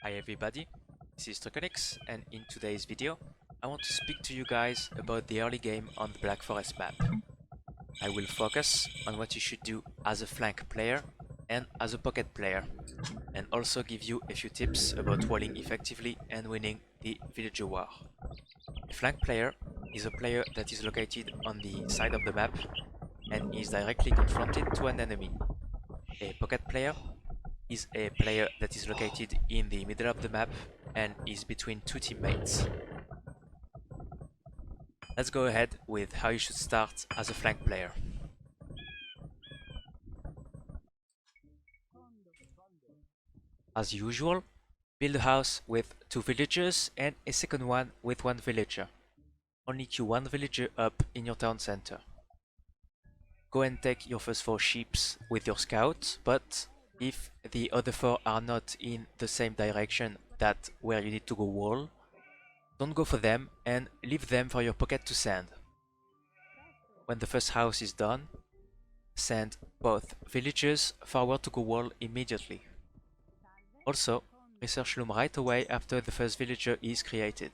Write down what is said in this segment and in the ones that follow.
Hi everybody, this is Troconix, and in today's video I want to speak to you guys about the early game on the Black Forest map. I will focus on what you should do as a flank player and as a pocket player, and also give you a few tips about walling effectively and winning the Villager War. A flank player is a player that is located on the side of the map and is directly confronted to an enemy. A pocket player is a player that is located in the middle of the map and is between two teammates. Let's go ahead with how you should start as a flank player. As usual, build a house with 2 villagers and a second one with 1 villager. Only queue 1 villager up in your town center. Go and take your first 4 sheeps with your scout, but if the other 4 are not in the same direction that where you need to go wall, don't go for them and leave them for your pocket to send. When the first house is done, send both villagers forward to go wall immediately. Also, research loom right away after the first villager is created.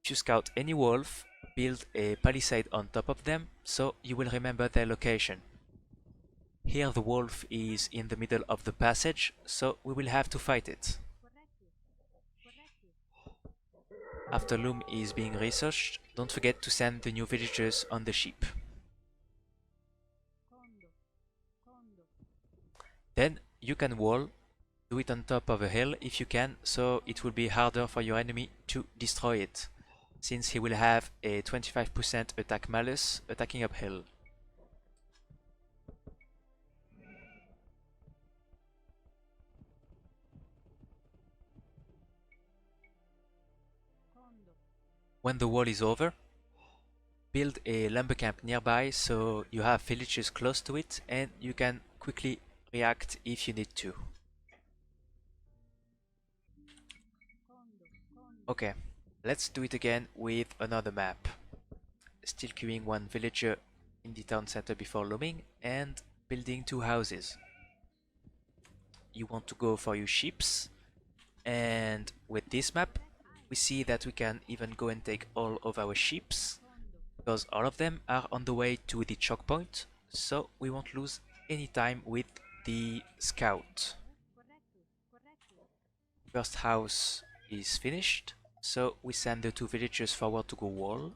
If you scout any wolf, build a palisade on top of them so you will remember their location. Here the wolf is in the middle of the passage, so we will have to fight it. After loom is being researched, don't forget to send the new villagers on the sheep. Then you can wall, do it on top of a hill if you can, so it will be harder for your enemy to destroy it, since he will have a 25% attack malus attacking uphill. When the wall is over, build a lumber camp nearby so you have villages close to it and you can quickly react if you need to. Okay, let's do it again with another map. Still queuing 1 villager in the town center before looming and building 2 houses. You want to go for your sheeps, and with this map we see that we can even go and take all of our sheeps because all of them are on the way to the choke point, so we won't lose any time with the scout. First house is finished, so we send the 2 villagers forward to go wall.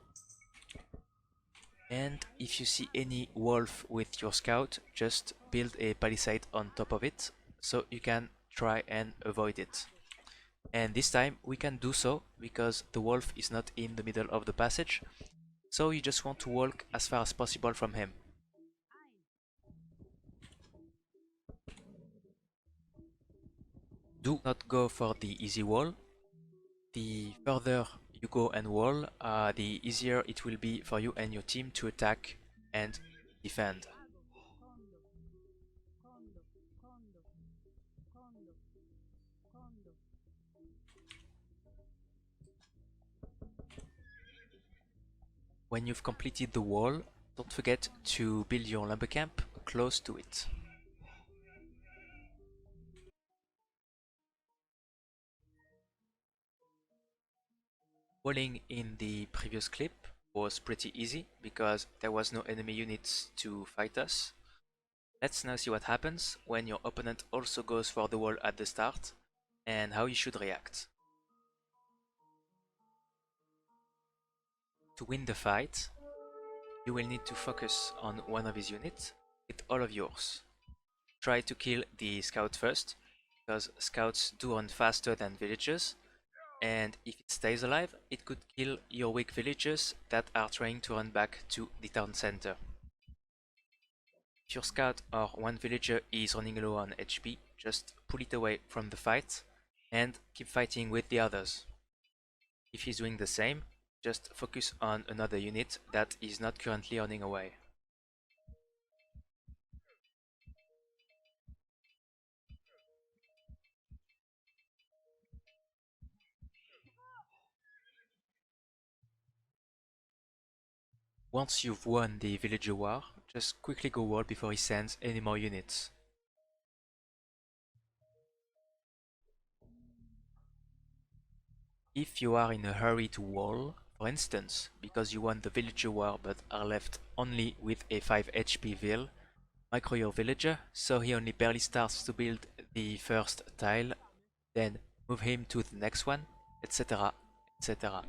And if you see any wolf with your scout, just build a palisade on top of it so you can try and avoid it. And this time we can do so because the wolf is not in the middle of the passage, so you just want to walk as far as possible from him. Do not go for the easy wall. The further you go and wall, the easier it will be for you and your team to attack and defend. When you've completed the wall, don't forget to build your lumber camp close to it. Walling in the previous clip was pretty easy because there was no enemy units to fight us. Let's now see what happens when your opponent also goes for the wall at the start and how you should react. To win the fight, you will need to focus on one of his units with all of yours. Try to kill the scout first, because scouts do run faster than villagers, and if it stays alive, it could kill your weak villagers that are trying to run back to the town center. If your scout or one villager is running low on HP, just pull it away from the fight and keep fighting with the others. If he's doing the same, just focus on another unit that is not currently running away. Once you've won the villager war, just quickly go wall before he sends any more units. If you are in a hurry to wall, for instance, because you won the villager war but are left only with a 5 HP vill, micro your villager so he only barely starts to build the first tile, then move him to the next one, etc, etc.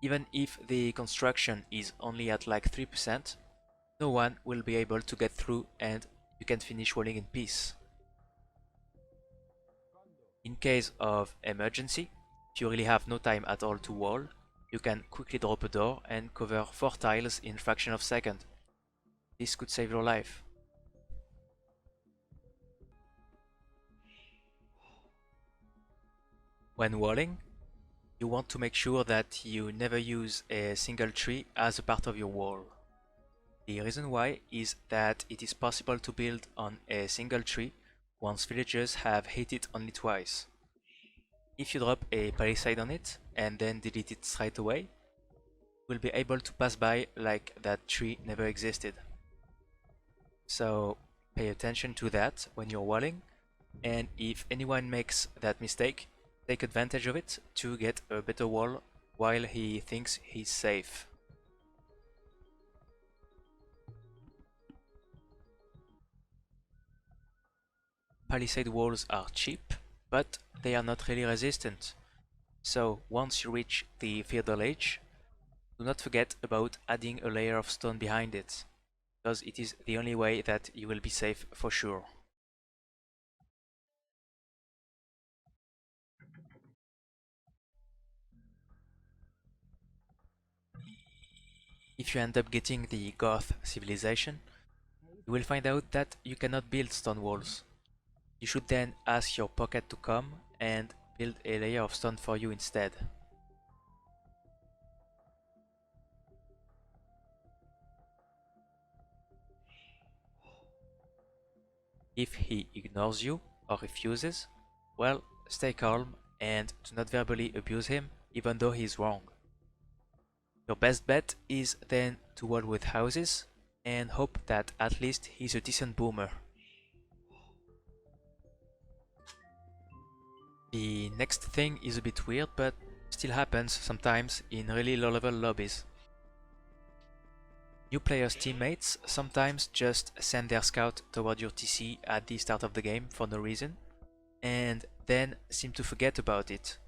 Even if the construction is only at like 3%, no one will be able to get through and you can finish walling in peace. In case of emergency, if you really have no time at all to wall, you can quickly drop a door and cover 4 tiles in a fraction of a second. This could save your life. When walling, you want to make sure that you never use a single tree as a part of your wall. The reason why is that it is possible to build on a single tree once villagers have hit it only twice. If you drop a palisade on it and then delete it straight away, you will be able to pass by like that tree never existed. So pay attention to that when you're walling, and if anyone makes that mistake, take advantage of it to get a better wall while he thinks he's safe. Palisade walls are cheap, but they are not really resistant. So once you reach the feudal age, do not forget about adding a layer of stone behind it, because it is the only way that you will be safe for sure. If you end up getting the Goth civilization, you will find out that you cannot build stone walls. You should then ask your pocket to come and build a layer of stone for you instead. If he ignores you or refuses, well, stay calm and do not verbally abuse him even though he is wrong. Your best bet is then to wall with houses and hope that at least he's a decent boomer. The next thing is a bit weird, but still happens sometimes in really low level lobbies. New players' teammates sometimes just send their scout toward your TC at the start of the game for no reason, and then seem to forget about it.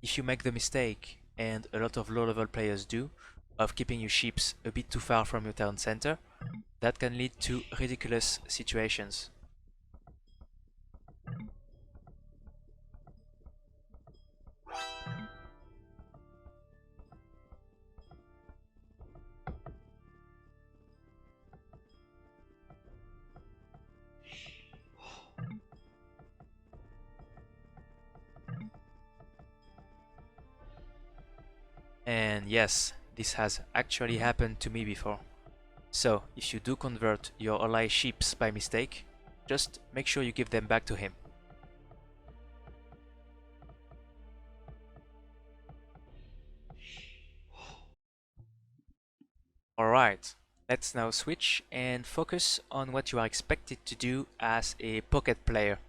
If you make the mistake, and a lot of low level players do, of keeping your ships a bit too far from your town center, that can lead to ridiculous situations. And yes, this has actually happened to me before. So, if you do convert your ally ships by mistake, just make sure you give them back to him. Alright, let's now switch and focus on what you are expected to do as a pocket player.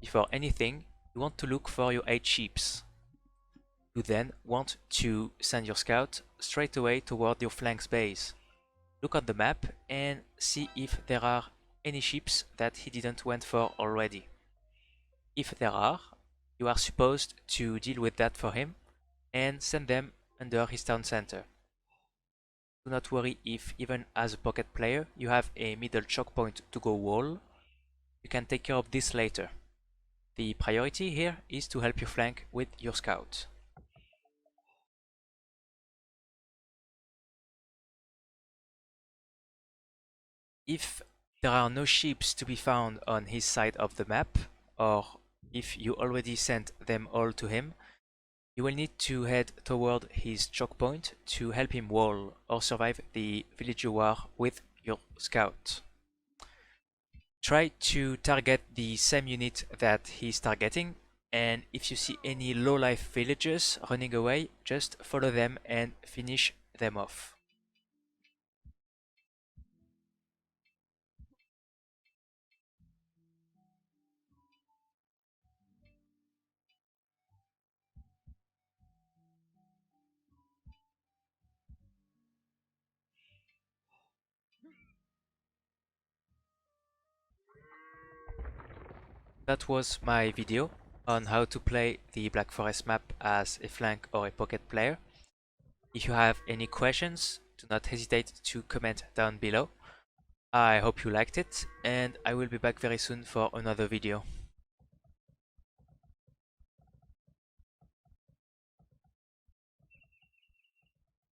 Before anything, you want to look for your 8 ships. You then want to send your scout straight away toward your flank's base. Look at the map and see if there are any ships that he didn't went for already. If there are, you are supposed to deal with that for him and send them under his town center. Do not worry if even as a pocket player you have a middle choke point to go wall. You can take care of this later. The priority here is to help you flank with your scout. If there are no ships to be found on his side of the map, or if you already sent them all to him, you will need to head toward his choke point to help him wall or survive the villager war with your scout. Try to target the same unit that he's targeting, and if you see any low life villagers running away, just follow them and finish them off. that was my video on how to play the Black Forest map as a flank or a pocket player. If you have any questions, do not hesitate to comment down below. I hope you liked it, and I will be back very soon for another video.